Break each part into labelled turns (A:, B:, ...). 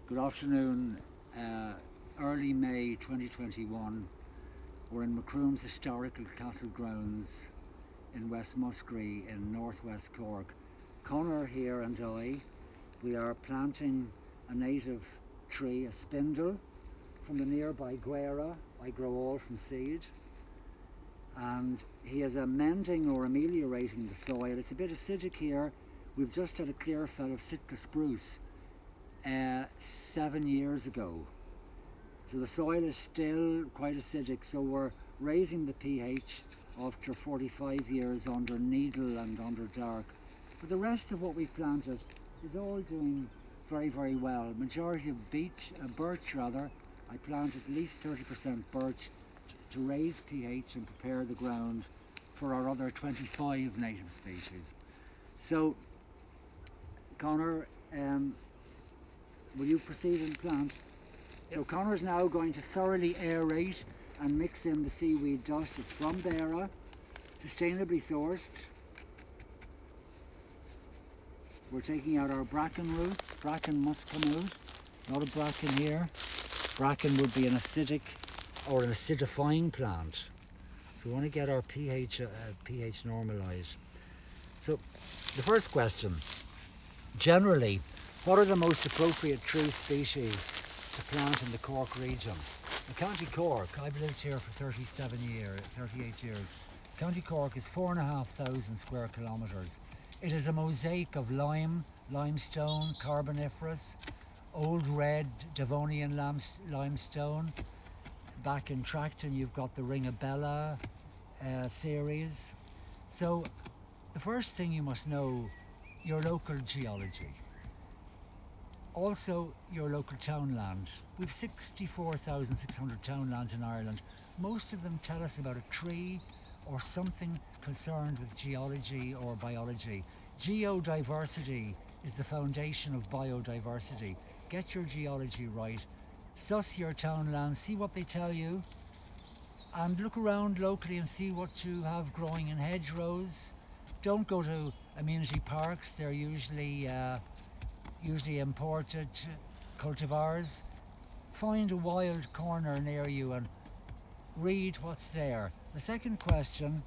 A: Good afternoon. Early May 2021. We're in Macroom's historical castle grounds in West Muskerry in northwest Cork. Conor here and we are planting a native tree, a spindle, from the nearby Guera. I grow all from seed. And he is amending or ameliorating the soil. It's a bit acidic here. We've just had a clear fell of Sitka spruce 7 years ago. So the soil is still quite acidic, so we're raising the pH after 45 years under needle and under dark. But the rest of what we've planted is all doing very, very well. Majority of birch rather. I plant at least 30% birch to raise pH and prepare the ground for our other 25 native species. So, Conor, will you proceed and plant? So Conor's now going to thoroughly aerate and mix in the seaweed dust. It's from Beara, sustainably sourced. We're taking out our bracken roots. Bracken must come out. Not a bracken here. Bracken would be an acidic or an acidifying plant. So we want to get our pH normalized. So the first question, generally, what are the most appropriate tree species to plant in the Cork region? In County Cork, I've lived here for 38 years. County Cork is 4,500 square kilometres. It is a mosaic of limestone, carboniferous, old red Devonian limestone. Back in Tracton, you've got the Ringabella series. So the first thing you must know, your local geology. Also, your local townland. We've 64,600 townlands in Ireland. Most of them tell us about a tree or something concerned with geology or biology. Geodiversity is the foundation of biodiversity. Get your geology right. Suss your townland, see what they tell you, and look around locally and see what you have growing in hedgerows. Don't go to amenity parks, they're usually imported cultivars. Find a wild corner near you and read what's there. The second question,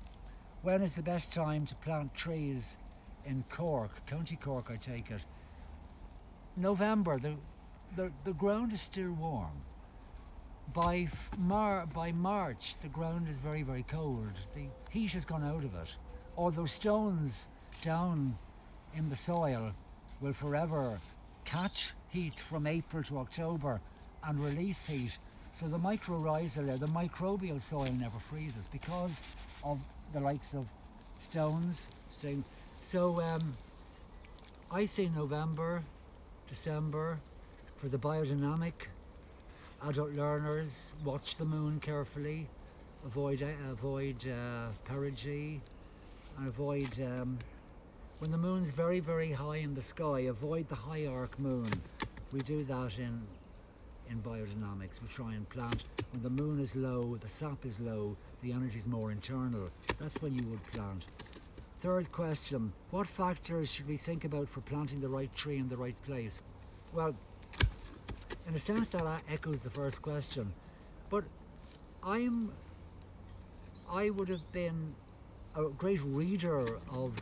A: when is the best time to plant trees in Cork, County Cork I take it? November, the ground is still warm. By March, the ground is very, very cold. The heat has gone out of it. Although stones down in the soil will forever catch heat from April to October and release heat. So the mycorrhizal, the microbial soil never freezes because of the likes of stones. So I say November, December for the biodynamic. Adult learners, watch the moon carefully, avoid perigee, and avoid when the moon's very, very high in the sky, avoid the high arc moon. We do that in biodynamics. We try and plant when the moon is low, the sap is low, the energy is more internal. That's when you would plant. Third question, what factors should we think about for planting the right tree in the right place? Well, in a sense that echoes the first question, but I would have been a great reader of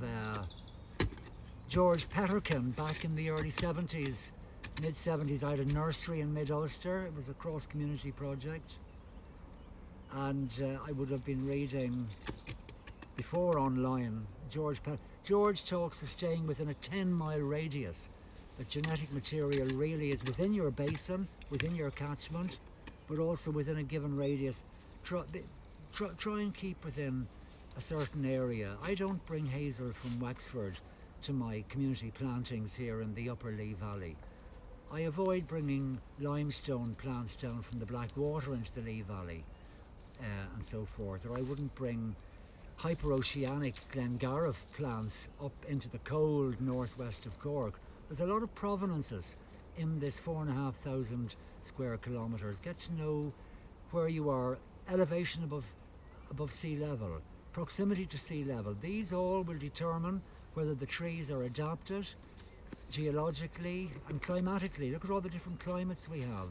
A: George Peterkin back in the early 70s, mid-70s. I had a nursery in Mid-Ulster. It was a cross-community project. And I would have been reading before online, George talks of staying within a 10-mile radius. That genetic material really is within your basin, within your catchment, but also within a given radius. Try and keep within a certain area. I don't bring hazel from Wexford to my community plantings here in the Upper Lee Valley. I avoid bringing limestone plants down from the Blackwater into the Lee Valley and so forth, or I wouldn't bring hyperoceanic Glengariff plants up into the cold northwest of Cork. There's a lot of provenances in this 4,500 square kilometres. Get to know where you are, elevation above sea level, proximity to sea level. These all will determine whether the trees are adapted geologically and climatically. Look at all the different climates we have.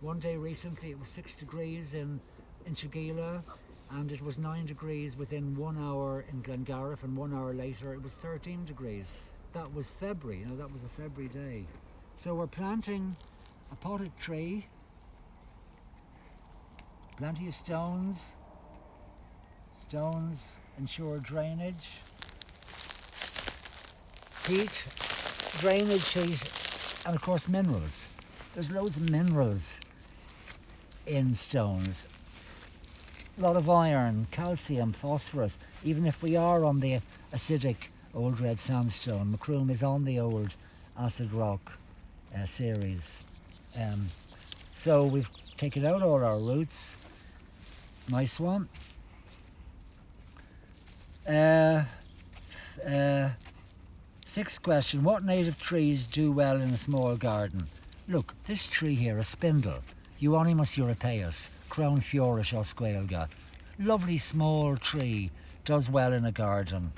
A: One day recently it was 6 degrees in Tregeela, and it was 9 degrees within 1 hour in Glengariff, and 1 hour later it was 13 degrees. That was February, you know, that was a February day. So we're planting a potted tree, plenty of stones. Stones ensure drainage, heat, drainage, heat, and of course minerals. There's loads of minerals in stones. A lot of iron, calcium, phosphorus. Even if we are on the acidic old red sandstone, Macroom is on the old acid rock series. So we've taken out all our roots. Nice one. Sixth question, what native trees do well in a small garden? Look, this tree here, a spindle, Euonymus europaeus, Crown Fiorish osquailga. Lovely small tree, does well in a garden.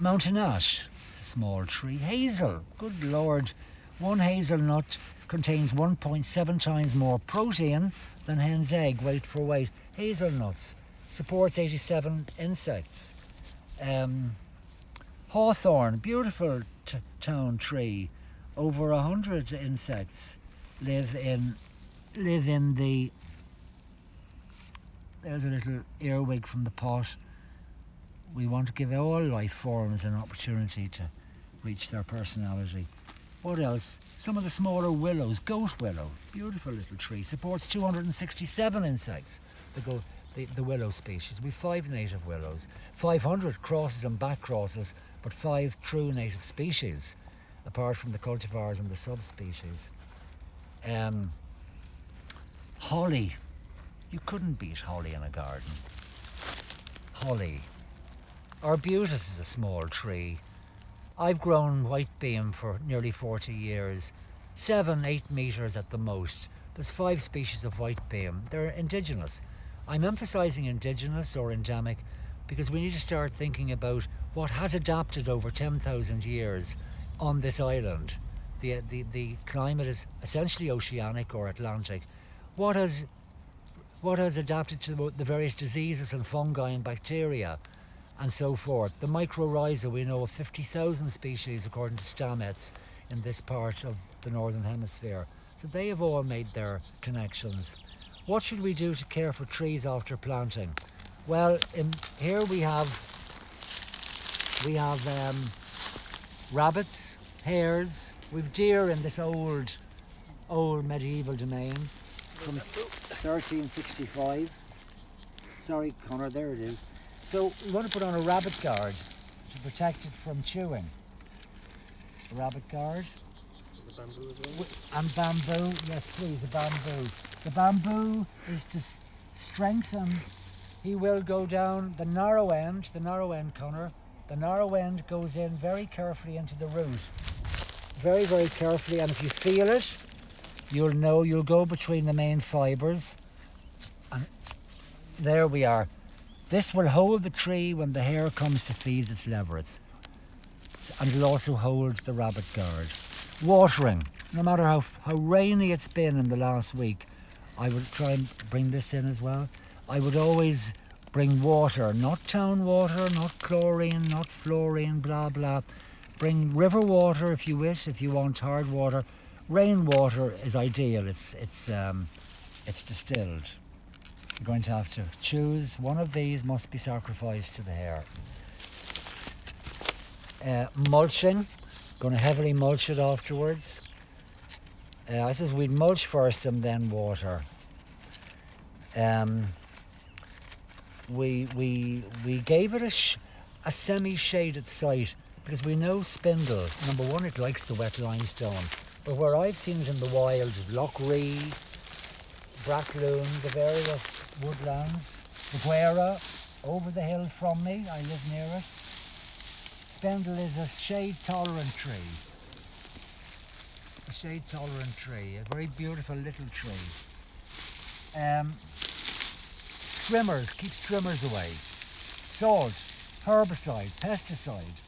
A: Mountain ash, small tree. Hazel, good lord, one hazelnut contains 1.7 times more protein than hen's egg, weight for weight. Hazelnuts, supports 87 insects. Hawthorn, beautiful town tree. Over 100 insects live in the. There's a little earwig from the pot. We want to give all life forms an opportunity to reach their personality. What else? Some of the smaller willows. Goat willow, beautiful little tree, supports 267 insects. The willow species. We've 5 native willows, 500 crosses and back crosses, but 5 true native species, apart from the cultivars and the subspecies. Holly. You couldn't beat holly in a garden. Holly. Arbutus is a small tree. I've grown white beam for nearly 40 years, 7-8 metres at the most. There's 5 species of white beam. They're indigenous. I'm emphasising indigenous or endemic because we need to start thinking about what has adapted over 10,000 years on this island. The climate is essentially oceanic or Atlantic. What has adapted to the various diseases and fungi and bacteria and so forth. The mycorrhiza, we know of 50,000 species according to Stamets in this part of the Northern Hemisphere. So they have all made their connections. What should we do to care for trees after planting? Well, here we have rabbits, hares, we've deer in this old medieval domain from 1365. Sorry, Connor, there it is. So we want to put on a rabbit guard to protect it from chewing. A rabbit guard.
B: The bamboo as well?
A: And bamboo, yes please, a bamboo. The bamboo is to strengthen. He will go down the narrow end, Connor. The narrow end goes in very carefully into the root. Very, very carefully, and if you feel it, you'll know. You'll go between the main fibres. And there we are. This will hold the tree when the hare comes to feed its leverets. And it'll also hold the rabbit guard. Watering. No matter how rainy it's been in the last week, I would try and bring this in as well. I would always bring water, not town water, not chlorine, not fluorine, blah, blah. Bring river water if you wish, if you want hard water. Rainwater is ideal, it's distilled. You're going to have to choose. One of these must be sacrificed to the hare. Mulching, going to heavily mulch it afterwards. I suppose we'd mulch first and then water. We gave it a semi-shaded site because we know spindle, number one, it likes the wet limestone, but where I've seen it in the wild, Loch Ree, Brackloon, the various woodlands, the Guera, over the hill from me, I live near it. Spindle is a shade-tolerant tree. A shade-tolerant tree, a very beautiful little tree. Trimmers, keep trimmers away. Salt, herbicide, pesticide.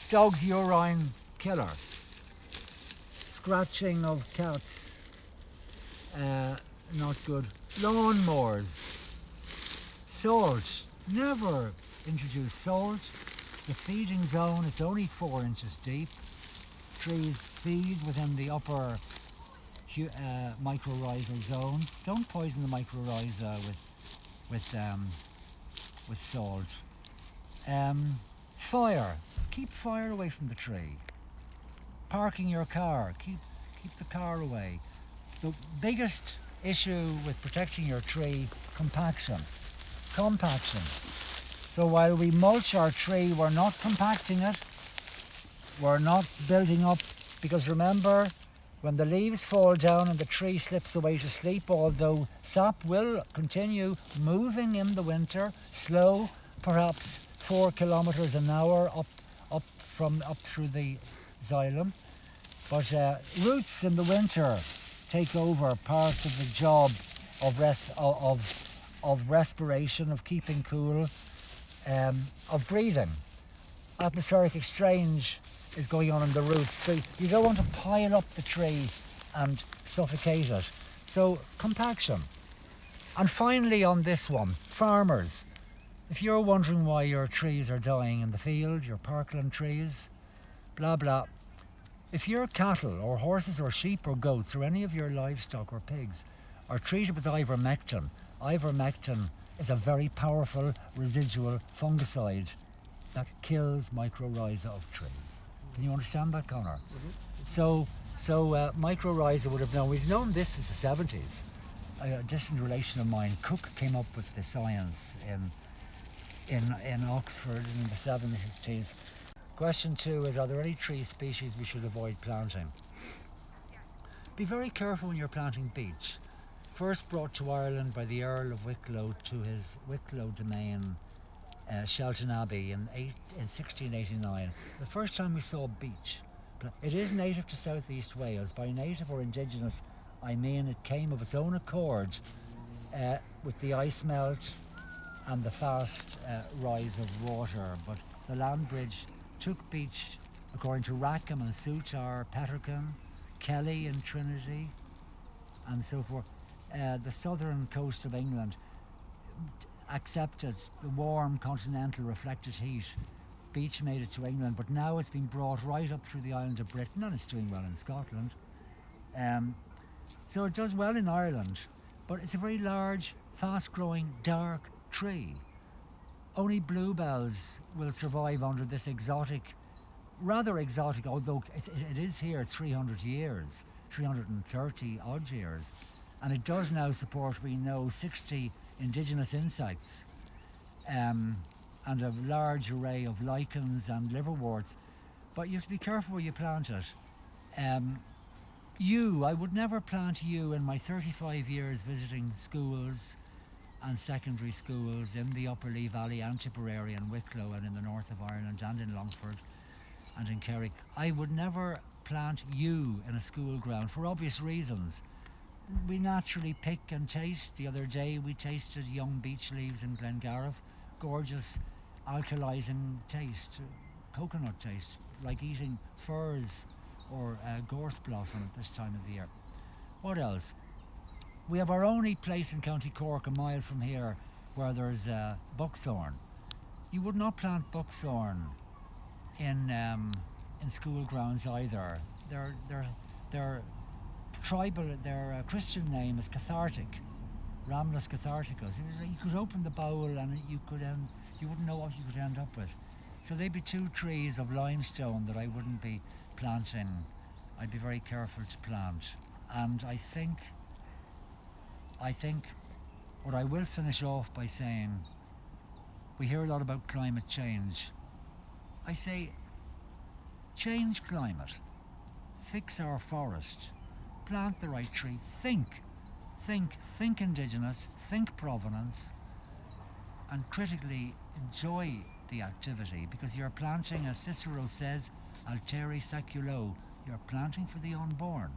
A: Dog's urine killer. Scratching of cats, not good. Lawnmowers. Salt. Never introduce salt. The feeding zone is only 4 inches deep. Trees feed within the upper mycorrhizal zone. Don't poison the mycorrhiza with salt. Fire. Keep fire away from the tree. Parking your car. Keep the car away. The biggest issue with protecting your tree, compaction. So while we mulch our tree, we're not compacting it. We're not building up, because remember, when the leaves fall down and the tree slips away to sleep, although sap will continue moving in the winter, slow, perhaps 4 kilometres an hour up through the xylem, but roots in the winter take over part of the job of respiration, of keeping cool, of breathing. Atmospheric exchange is going on in the roots, so you don't want to pile up the tree and suffocate it. So compaction. And finally on this one, farmers. If you're wondering why your trees are dying in the field, your parkland trees, blah blah. If your cattle or horses or sheep or goats or any of your livestock or pigs are treated with ivermectin, ivermectin is a very powerful residual fungicide that kills mycorrhiza of trees. Can you understand that, Connor? So mycorrhiza would have known. We've known this since the 70s. A distant relation of mine, Cook, came up with the science in Oxford in the 70s. Question 2 is, are there any tree species we should avoid planting? Be very careful when you're planting beech. First brought to Ireland by the Earl of Wicklow to his Wicklow domain, Shelton Abbey in 1689. The first time we saw beech. It is native to southeast Wales. By native or indigenous, I mean it came of its own accord with the ice melt and the fast rise of water. But the land bridge took beech, according to Rackham and Soutar, Petterkin, Kelly and Trinity, and so forth. The southern coast of England accepted the warm continental reflected heat. Beech made it to England, but now it's been brought right up through the island of Britain, and it's doing well in Scotland. So it does well in Ireland, but it's a very large, fast-growing, dark tree. Only bluebells will survive under this exotic, rather exotic, although it is here 300 years, 330 odd years, and it does now support, we know, 60 indigenous insects and a large array of lichens and liverworts. But you have to be careful where you plant it. I would never plant yew in my 35 years visiting schools and secondary schools in the Upper Lee Valley and Tipperary and Wicklow and in the north of Ireland and in Longford and in Kerry. I would never plant yew in a school ground for obvious reasons. We naturally pick and taste. The other day we tasted young beech leaves in Glengariff. Gorgeous alkalizing taste, coconut taste, like eating furze or gorse blossom at this time of the year. What else? We have our only place in County Cork, a mile from here, where there's buckthorn. You would not plant buckthorn in school grounds either. They're tribal. Their Christian name is cathartic, Rhamnus catharticus. You could open the bowl and you wouldn't know what you could end up with. So they'd be 2 trees of limestone that I wouldn't be planting. I'd be very careful to plant. And I think what I will finish off by saying, we hear a lot about climate change. I say, change climate, fix our forest, plant the right tree, think indigenous, think provenance, and critically enjoy the activity, because you're planting, as Cicero says, alteri seculo, you're planting for the unborn.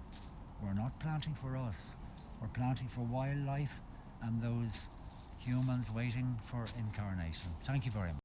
A: We're not planting for us. We're planting for wildlife and those humans waiting for incarnation. Thank you very much.